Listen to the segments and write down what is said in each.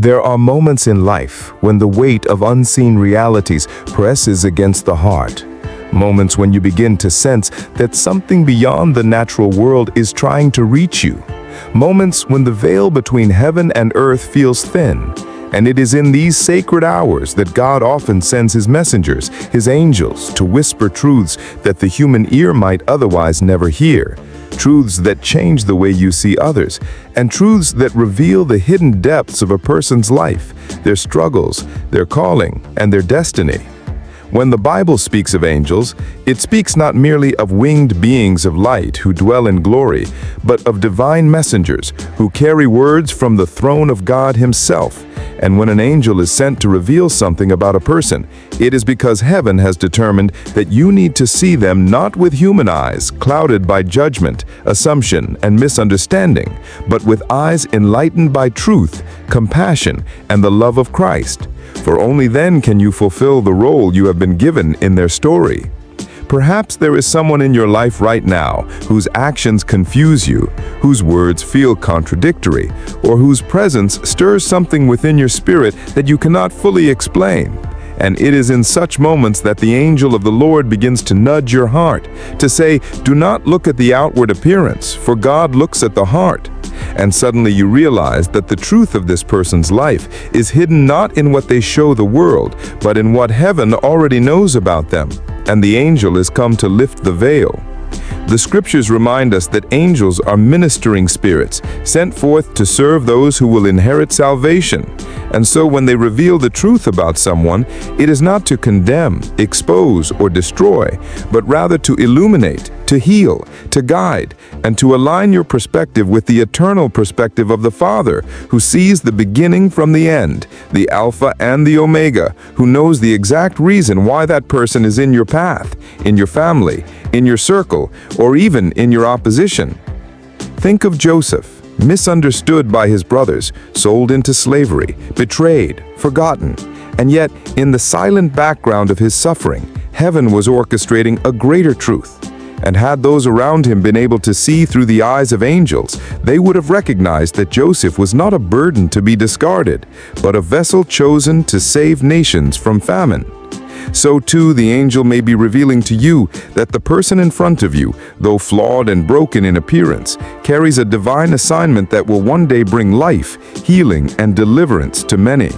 There are moments in life when the weight of unseen realities presses against the heart. Moments when you begin to sense that something beyond the natural world is trying to reach you. Moments when the veil between heaven and earth feels thin. And it is in these sacred hours that God often sends his messengers, his angels, to whisper truths that the human ear might otherwise never hear. Truths that change the way you see others, and truths that reveal the hidden depths of a person's life, their struggles, their calling, and their destiny. When the Bible speaks of angels, it speaks not merely of winged beings of light who dwell in glory, but of divine messengers who carry words from the throne of God himself. And when an angel is sent to reveal something about a person, it is because heaven has determined that you need to see them not with human eyes, clouded by judgment, assumption, and misunderstanding, but with eyes enlightened by truth, compassion, and the love of Christ. For only then can you fulfill the role you have been given in their story. Perhaps there is someone in your life right now whose actions confuse you, whose words feel contradictory, or whose presence stirs something within your spirit that you cannot fully explain. And it is in such moments that the angel of the Lord begins to nudge your heart, to say, "Do not look at the outward appearance, for God looks at the heart." And suddenly you realize that the truth of this person's life is hidden not in what they show the world, but in what heaven already knows about them. And the angel is come to lift the veil. The scriptures remind us that angels are ministering spirits, sent forth to serve those who will inherit salvation. And so when they reveal the truth about someone, it is not to condemn, expose, or destroy, but rather to illuminate, to heal, to guide, and to align your perspective with the eternal perspective of the Father, who sees the beginning from the end, the Alpha and the Omega, who knows the exact reason why that person is in your path, in your family, in your circle, or even in your opposition. Think of Joseph, misunderstood by his brothers, sold into slavery, betrayed, forgotten, and yet in the silent background of his suffering, heaven was orchestrating a greater truth. And had those around him been able to see through the eyes of angels, they would have recognized that Joseph was not a burden to be discarded, but a vessel chosen to save nations from famine. So too the angel may be revealing to you that the person in front of you, though flawed and broken in appearance, carries a divine assignment that will one day bring life, healing, and deliverance to many.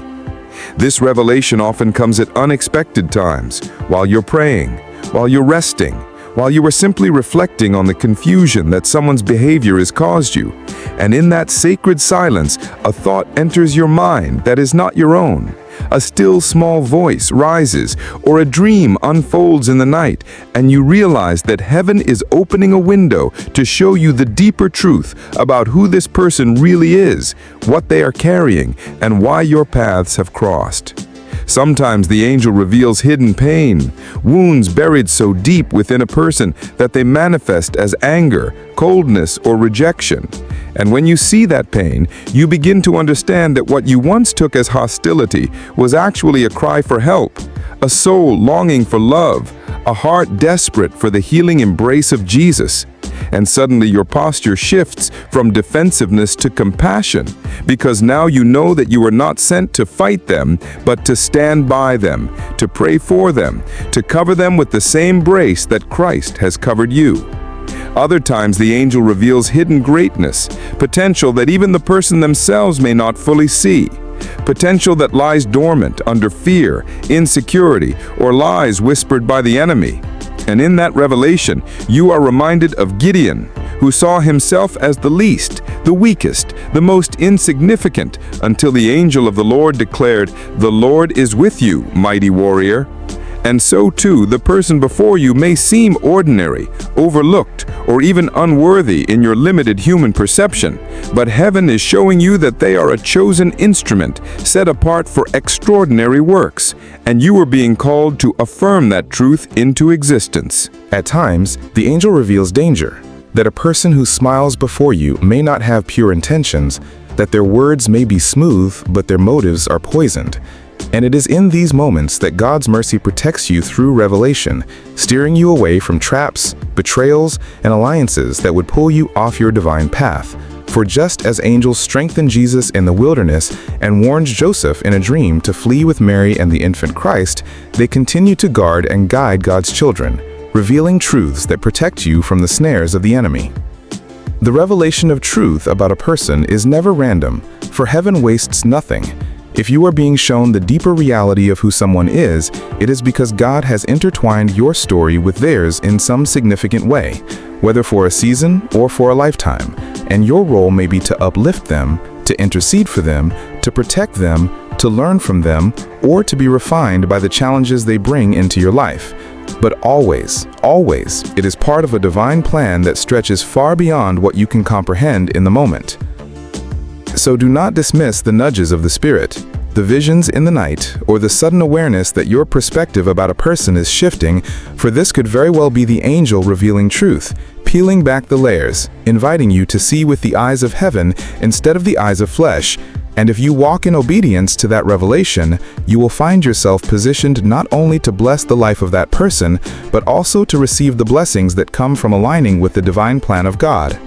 This revelation often comes at unexpected times, while you're praying, while you're resting, while you are simply reflecting on the confusion that someone's behavior has caused you. And in that sacred silence, a thought enters your mind that is not your own. A still small voice rises, or a dream unfolds in the night, and you realize that heaven is opening a window to show you the deeper truth about who this person really is, what they are carrying, and why your paths have crossed. Sometimes the angel reveals hidden pain, wounds buried so deep within a person that they manifest as anger, coldness, or rejection. And when you see that pain, you begin to understand that what you once took as hostility was actually a cry for help, a soul longing for love, a heart desperate for the healing embrace of Jesus. And suddenly your posture shifts from defensiveness to compassion, because now you know that you are not sent to fight them, but to stand by them, to pray for them, to cover them with the same grace that Christ has covered you. Other times the angel reveals hidden greatness, potential that even the person themselves may not fully see, potential that lies dormant under fear, insecurity, or lies whispered by the enemy. And in that revelation, you are reminded of Gideon, who saw himself as the least, the weakest, the most insignificant, until the angel of the Lord declared, "The Lord is with you, mighty warrior." And so too, the person before you may seem ordinary, overlooked, or even unworthy in your limited human perception, but heaven is showing you that they are a chosen instrument, set apart for extraordinary works, and you are being called to affirm that truth into existence. At times, the angel reveals danger, that a person who smiles before you may not have pure intentions, that their words may be smooth, but their motives are poisoned. And it is in these moments that God's mercy protects you through revelation, steering you away from traps, betrayals, and alliances that would pull you off your divine path. For just as angels strengthened Jesus in the wilderness and warned Joseph in a dream to flee with Mary and the infant Christ, they continue to guard and guide God's children, revealing truths that protect you from the snares of the enemy. The revelation of truth about a person is never random, for heaven wastes nothing. If you are being shown the deeper reality of who someone is, it is because God has intertwined your story with theirs in some significant way, whether for a season or for a lifetime, and your role may be to uplift them, to intercede for them, to protect them, to learn from them, or to be refined by the challenges they bring into your life. But always, always, it is part of a divine plan that stretches far beyond what you can comprehend in the moment. So do not dismiss the nudges of the Spirit, the visions in the night, or the sudden awareness that your perspective about a person is shifting, for this could very well be the angel revealing truth, peeling back the layers, inviting you to see with the eyes of heaven instead of the eyes of flesh. And if you walk in obedience to that revelation, you will find yourself positioned not only to bless the life of that person, but also to receive the blessings that come from aligning with the divine plan of God.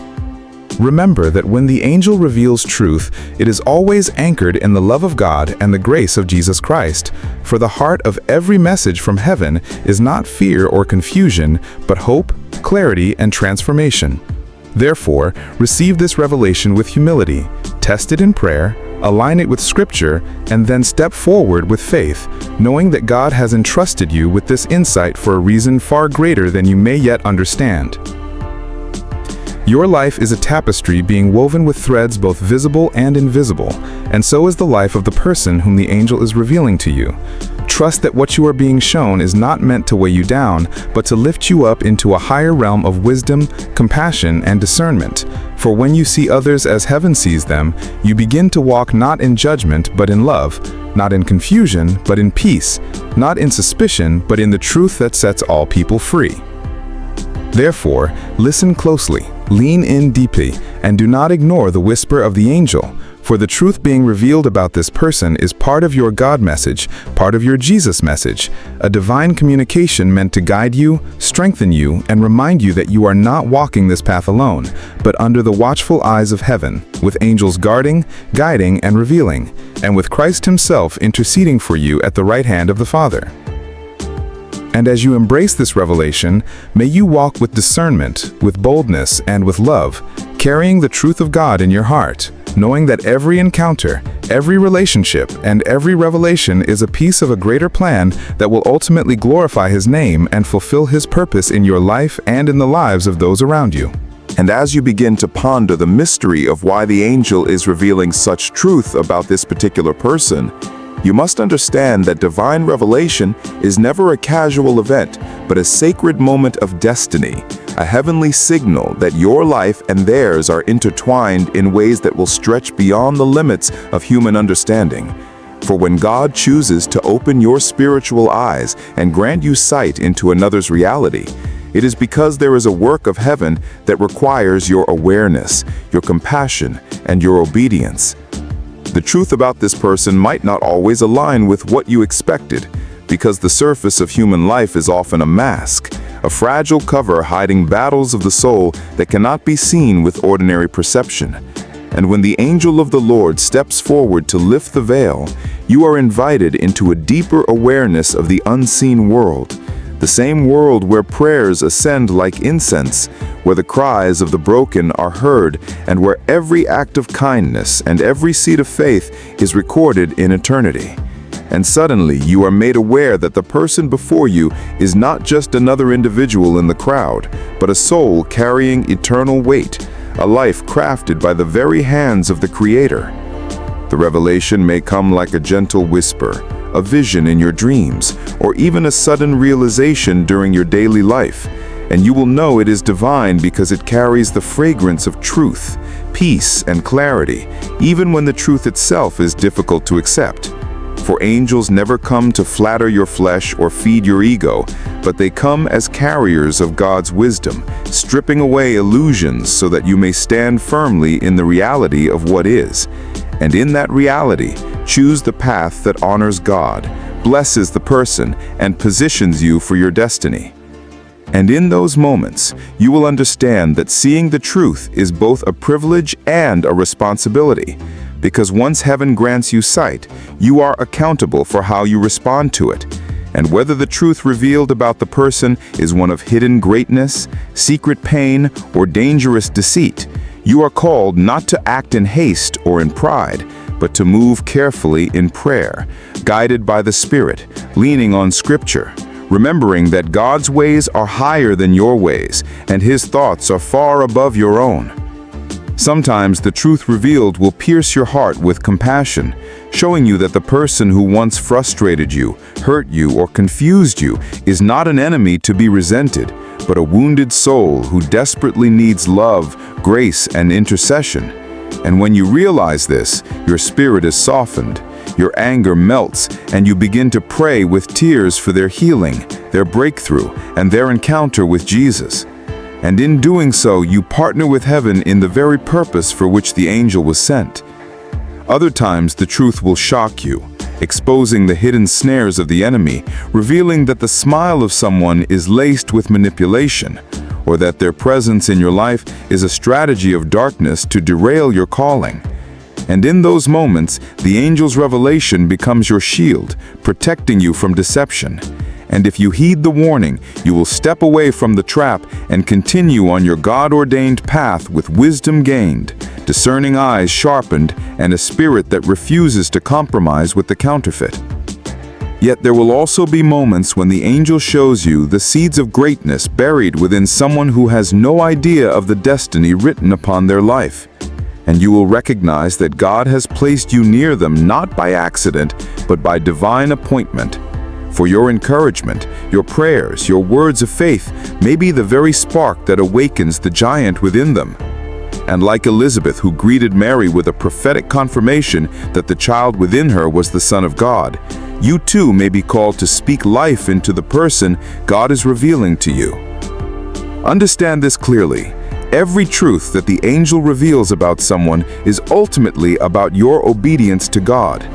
Remember that when the angel reveals truth, it is always anchored in the love of God and the grace of Jesus Christ. For the heart of every message from heaven is not fear or confusion, but hope, clarity, and transformation. Therefore, receive this revelation with humility, test it in prayer, align it with Scripture, and then step forward with faith, knowing that God has entrusted you with this insight for a reason far greater than you may yet understand. Your life is a tapestry being woven with threads both visible and invisible, and so is the life of the person whom the angel is revealing to you. Trust that what you are being shown is not meant to weigh you down, but to lift you up into a higher realm of wisdom, compassion, and discernment. For when you see others as heaven sees them, you begin to walk not in judgment, but in love, not in confusion, but in peace, not in suspicion, but in the truth that sets all people free. Therefore, listen closely, lean in deeply, and do not ignore the whisper of the angel, for the truth being revealed about this person is part of your God message, part of your Jesus message, a divine communication meant to guide you, strengthen you, and remind you that you are not walking this path alone, but under the watchful eyes of heaven, with angels guarding, guiding, and revealing, and with Christ himself interceding for you at the right hand of the Father. And as you embrace this revelation, may you walk with discernment, with boldness, and with love, carrying the truth of God in your heart, knowing that every encounter, every relationship, and every revelation is a piece of a greater plan that will ultimately glorify His name and fulfill His purpose in your life and in the lives of those around you. And as you begin to ponder the mystery of why the angel is revealing such truth about this particular person, you must understand that divine revelation is never a casual event, but a sacred moment of destiny, a heavenly signal that your life and theirs are intertwined in ways that will stretch beyond the limits of human understanding. For when God chooses to open your spiritual eyes and grant you sight into another's reality, it is because there is a work of heaven that requires your awareness, your compassion, and your obedience. The truth about this person might not always align with what you expected, because the surface of human life is often a mask, a fragile cover hiding battles of the soul that cannot be seen with ordinary perception. And when the angel of the Lord steps forward to lift the veil, you are invited into a deeper awareness of the unseen world, the same world where prayers ascend like incense, where the cries of the broken are heard, and where every act of kindness and every seed of faith is recorded in eternity. And suddenly you are made aware that the person before you is not just another individual in the crowd, but a soul carrying eternal weight, a life crafted by the very hands of the Creator. The revelation may come like a gentle whisper, a vision in your dreams, or even a sudden realization during your daily life, and you will know it is divine because it carries the fragrance of truth, peace, and clarity, even when the truth itself is difficult to accept. For angels never come to flatter your flesh or feed your ego, but they come as carriers of God's wisdom, stripping away illusions so that you may stand firmly in the reality of what is. And in that reality, choose the path that honors God, blesses the person, and positions you for your destiny. And in those moments, you will understand that seeing the truth is both a privilege and a responsibility, because once heaven grants you sight, you are accountable for how you respond to it. And whether the truth revealed about the person is one of hidden greatness, secret pain, or dangerous deceit, you are called not to act in haste or in pride, but to move carefully in prayer, guided by the Spirit, leaning on Scripture, remembering that God's ways are higher than your ways, and His thoughts are far above your own. Sometimes the truth revealed will pierce your heart with compassion, showing you that the person who once frustrated you, hurt you, or confused you is not an enemy to be resented, but a wounded soul who desperately needs love, grace, and intercession. And when you realize this, your spirit is softened, your anger melts, and you begin to pray with tears for their healing, their breakthrough, and their encounter with Jesus. And in doing so, you partner with heaven in the very purpose for which the angel was sent. Other times, the truth will shock you, exposing the hidden snares of the enemy, revealing that the smile of someone is laced with manipulation, or that their presence in your life is a strategy of darkness to derail your calling. And in those moments, the angel's revelation becomes your shield, protecting you from deception. And if you heed the warning, you will step away from the trap and continue on your God-ordained path with wisdom gained, discerning eyes sharpened, and a spirit that refuses to compromise with the counterfeit. Yet there will also be moments when the angel shows you the seeds of greatness buried within someone who has no idea of the destiny written upon their life. And you will recognize that God has placed you near them not by accident, but by divine appointment. For your encouragement, your prayers, your words of faith may be the very spark that awakens the giant within them. And like Elizabeth, who greeted Mary with a prophetic confirmation that the child within her was the Son of God, you too may be called to speak life into the person God is revealing to you. Understand this clearly. Every truth that the angel reveals about someone is ultimately about your obedience to God.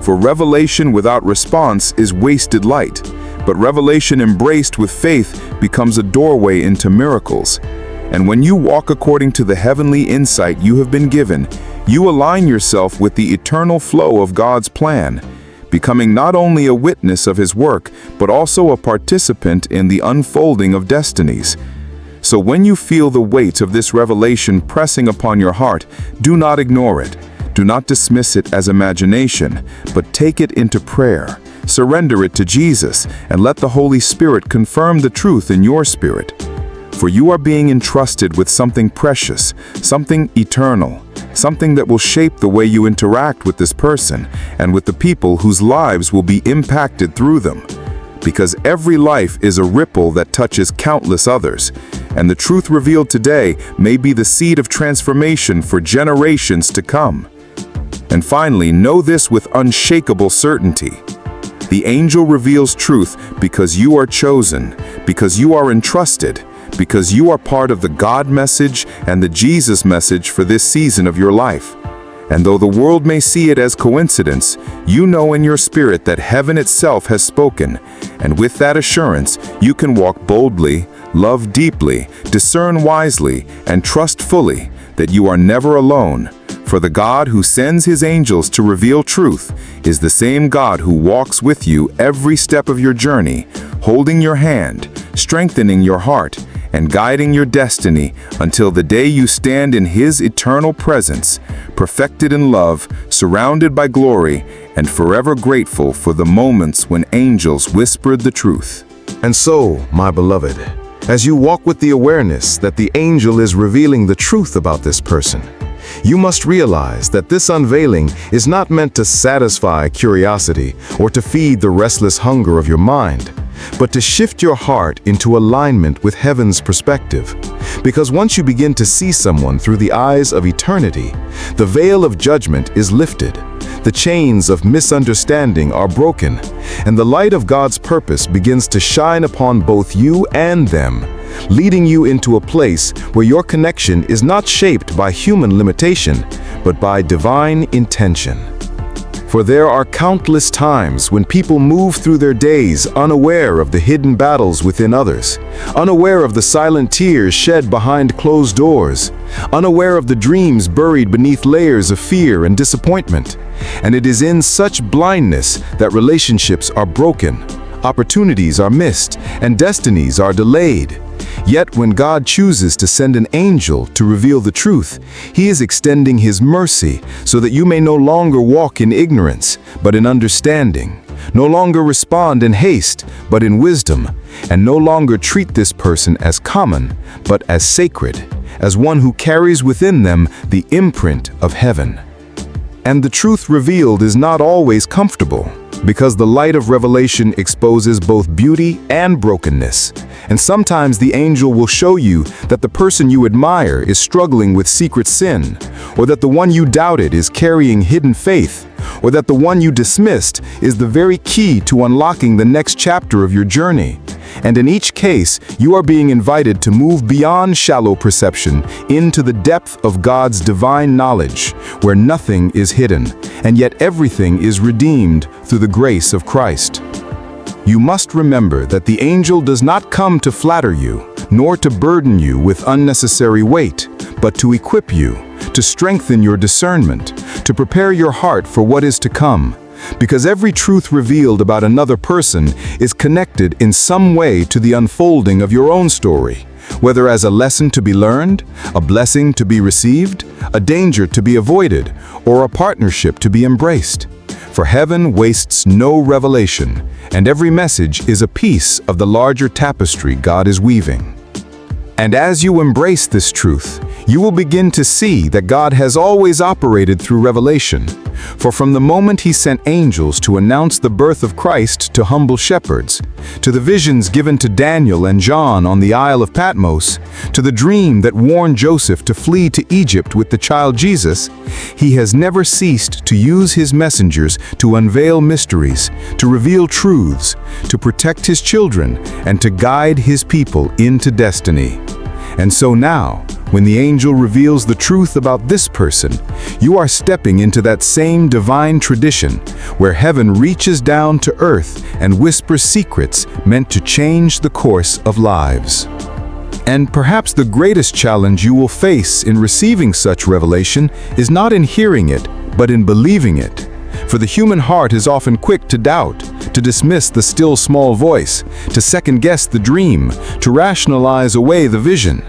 For revelation without response is wasted light, but revelation embraced with faith becomes a doorway into miracles. And when you walk according to the heavenly insight you have been given, you align yourself with the eternal flow of God's plan, becoming not only a witness of His work, but also a participant in the unfolding of destinies. So when you feel the weight of this revelation pressing upon your heart, do not ignore it. Do not dismiss it as imagination, but take it into prayer. Surrender it to Jesus, and let the Holy Spirit confirm the truth in your spirit. For you are being entrusted with something precious, something eternal, something that will shape the way you interact with this person and with the people whose lives will be impacted through them. Because every life is a ripple that touches countless others, and the truth revealed today may be the seed of transformation for generations to come. And finally, know this with unshakable certainty. The angel reveals truth because you are chosen, because you are entrusted, because you are part of the God message and the Jesus message for this season of your life. And though the world may see it as coincidence, you know in your spirit that heaven itself has spoken, and with that assurance, you can walk boldly, love deeply, discern wisely, and trust fully that you are never alone. For the God who sends His angels to reveal truth is the same God who walks with you every step of your journey, holding your hand, strengthening your heart, and guiding your destiny until the day you stand in His eternal presence, perfected in love, surrounded by glory, and forever grateful for the moments when angels whispered the truth. And so, my beloved, as you walk with the awareness that the angel is revealing the truth about this person, you must realize that this unveiling is not meant to satisfy curiosity or to feed the restless hunger of your mind, but to shift your heart into alignment with heaven's perspective. Because once you begin to see someone through the eyes of eternity, the veil of judgment is lifted, the chains of misunderstanding are broken, and the light of God's purpose begins to shine upon both you and them, leading you into a place where your connection is not shaped by human limitation, but by divine intention. For there are countless times when people move through their days unaware of the hidden battles within others, unaware of the silent tears shed behind closed doors, unaware of the dreams buried beneath layers of fear and disappointment. And it is in such blindness that relationships are broken, opportunities are missed, and destinies are delayed. Yet when God chooses to send an angel to reveal the truth, He is extending His mercy so that you may no longer walk in ignorance, but in understanding, no longer respond in haste, but in wisdom, and no longer treat this person as common, but as sacred, as one who carries within them the imprint of heaven. And the truth revealed is not always comfortable, because the light of revelation exposes both beauty and brokenness. And sometimes the angel will show you that the person you admire is struggling with secret sin, or that the one you doubted is carrying hidden faith, or that the one you dismissed is the very key to unlocking the next chapter of your journey. And in each case, you are being invited to move beyond shallow perception into the depth of God's divine knowledge, where nothing is hidden, and yet everything is redeemed through the grace of Christ. You must remember that the angel does not come to flatter you, nor to burden you with unnecessary weight, but to equip you, to strengthen your discernment, to prepare your heart for what is to come. Because every truth revealed about another person is connected in some way to the unfolding of your own story, whether as a lesson to be learned, a blessing to be received, a danger to be avoided, or a partnership to be embraced. For heaven wastes no revelation, and every message is a piece of the larger tapestry God is weaving. And as you embrace this truth, you will begin to see that God has always operated through revelation. For from the moment He sent angels to announce the birth of Christ to humble shepherds, to the visions given to Daniel and John on the Isle of Patmos, to the dream that warned Joseph to flee to Egypt with the child Jesus, He has never ceased to use His messengers to unveil mysteries, to reveal truths, to protect His children, and to guide His people into destiny. And so now, when the angel reveals the truth about this person, you are stepping into that same divine tradition where heaven reaches down to earth and whispers secrets meant to change the course of lives. And perhaps the greatest challenge you will face in receiving such revelation is not in hearing it, but in believing it. For the human heart is often quick to doubt, to dismiss the still small voice, to second-guess the dream, to rationalize away the vision.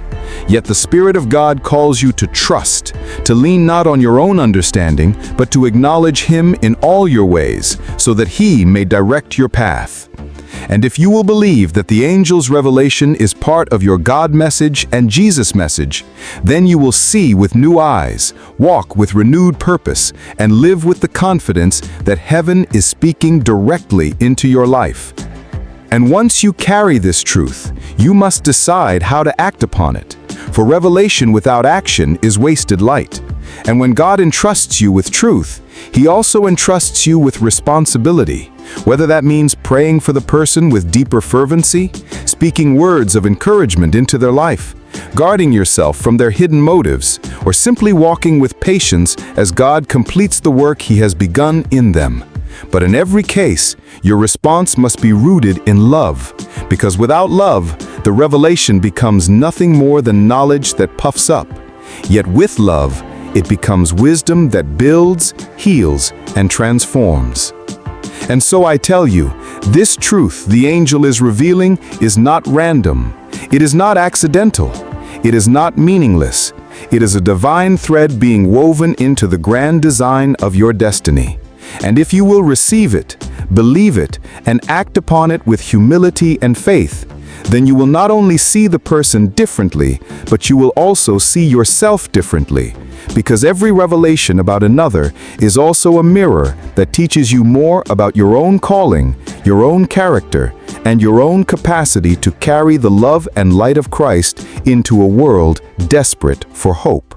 Yet the Spirit of God calls you to trust, to lean not on your own understanding, but to acknowledge Him in all your ways, so that He may direct your path. And if you will believe that the angel's revelation is part of your God message and Jesus message, then you will see with new eyes, walk with renewed purpose, and live with the confidence that heaven is speaking directly into your life. And once you carry this truth, you must decide how to act upon it. For revelation without action is wasted light. And when God entrusts you with truth, He also entrusts you with responsibility, whether that means praying for the person with deeper fervency, speaking words of encouragement into their life, guarding yourself from their hidden motives, or simply walking with patience as God completes the work He has begun in them. But in every case, your response must be rooted in love, because without love, the revelation becomes nothing more than knowledge that puffs up. Yet with love, it becomes wisdom that builds, heals, and transforms. And so I tell you, this truth the angel is revealing is not random. It is not accidental. It is not meaningless. It is a divine thread being woven into the grand design of your destiny. And if you will receive it, believe it, and act upon it with humility and faith, then you will not only see the person differently, but you will also see yourself differently, because every revelation about another is also a mirror that teaches you more about your own calling, your own character, and your own capacity to carry the love and light of Christ into a world desperate for hope.